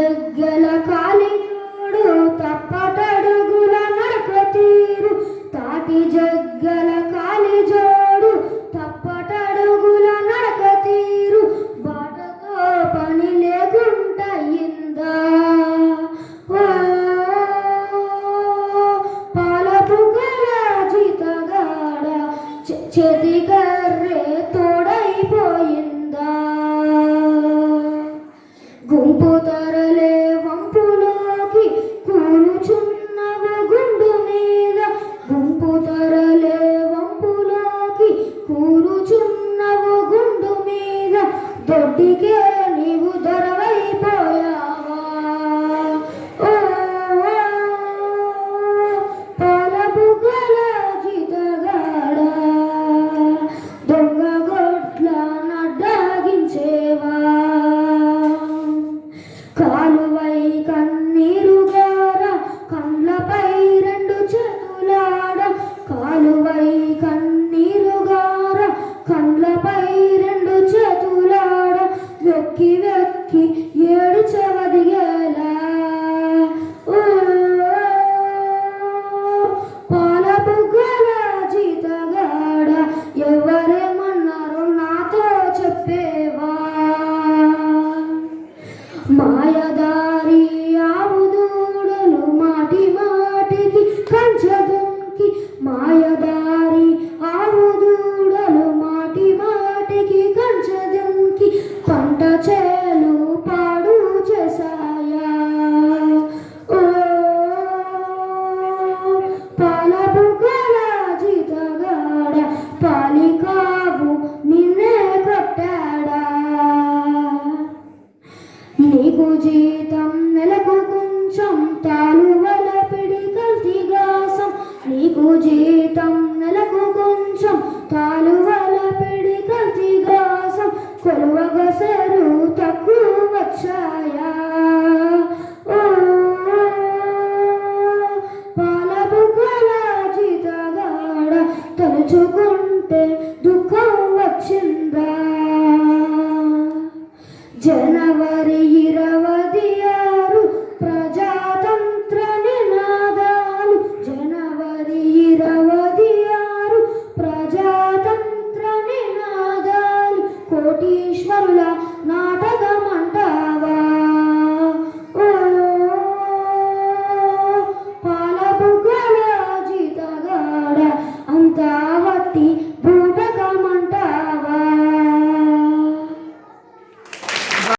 జగ్గల కాలిజోడు తప్పటడుగుల నడక తీరు తాటి జగ్గల కాలిజోడు తప్పటడుగుల నడక తీరు బాటతో పని లేకుండా అయిందా పాలపుగల జీతగాడ చేతికర్రే తోడైపోయిందా గుంపు తరలే వంపులోకి కూలుచున్నవు గుండు మీద గుంపు తరలే వంపులోకి కూలుచున్నవు గుండు మీద దొడ్డికే నీవు దొరవైపోయావా పాలబుగ్గల జీతగాడ దొంగ గొడ్ల నడ్డాగించేవా కాలువై కన్నీరుగార కండ్లపై రెండు చేతులాడ కాలువై కన్నీరుగార కండ్లపై రెండు చేతులాడ వెక్కి వెక్కి ఏడుచవదిగేలా పాలబుగ్గల జీతగాడ ఎవరేమన్నారు నాతో చెప్పేవా మాయదారి ఆవుదూడలు మాటి మాటికి కంచదుంకి మాయదారి ఆవుదూడలు మాటి మాటికి కంచదుంకి పంట చేలు పాడు చేశాయా పాలబుగ్గల జీతగాడ పాలికావు నిన్నే కొట్టాడా నీకు జీతం నెలకు కొంచెం తాలువల పిడి కల్తీగాసం నీకు జీతం నెలకు కొంచెం తాలువల పిడి కల్తీగాసం కొలువగసరు తక్కువ వచ్చాయా పాలబుగ్గల జీతగాడ తలుచుకుంటే దుఃఖం వచ్చిందా జనవరి 20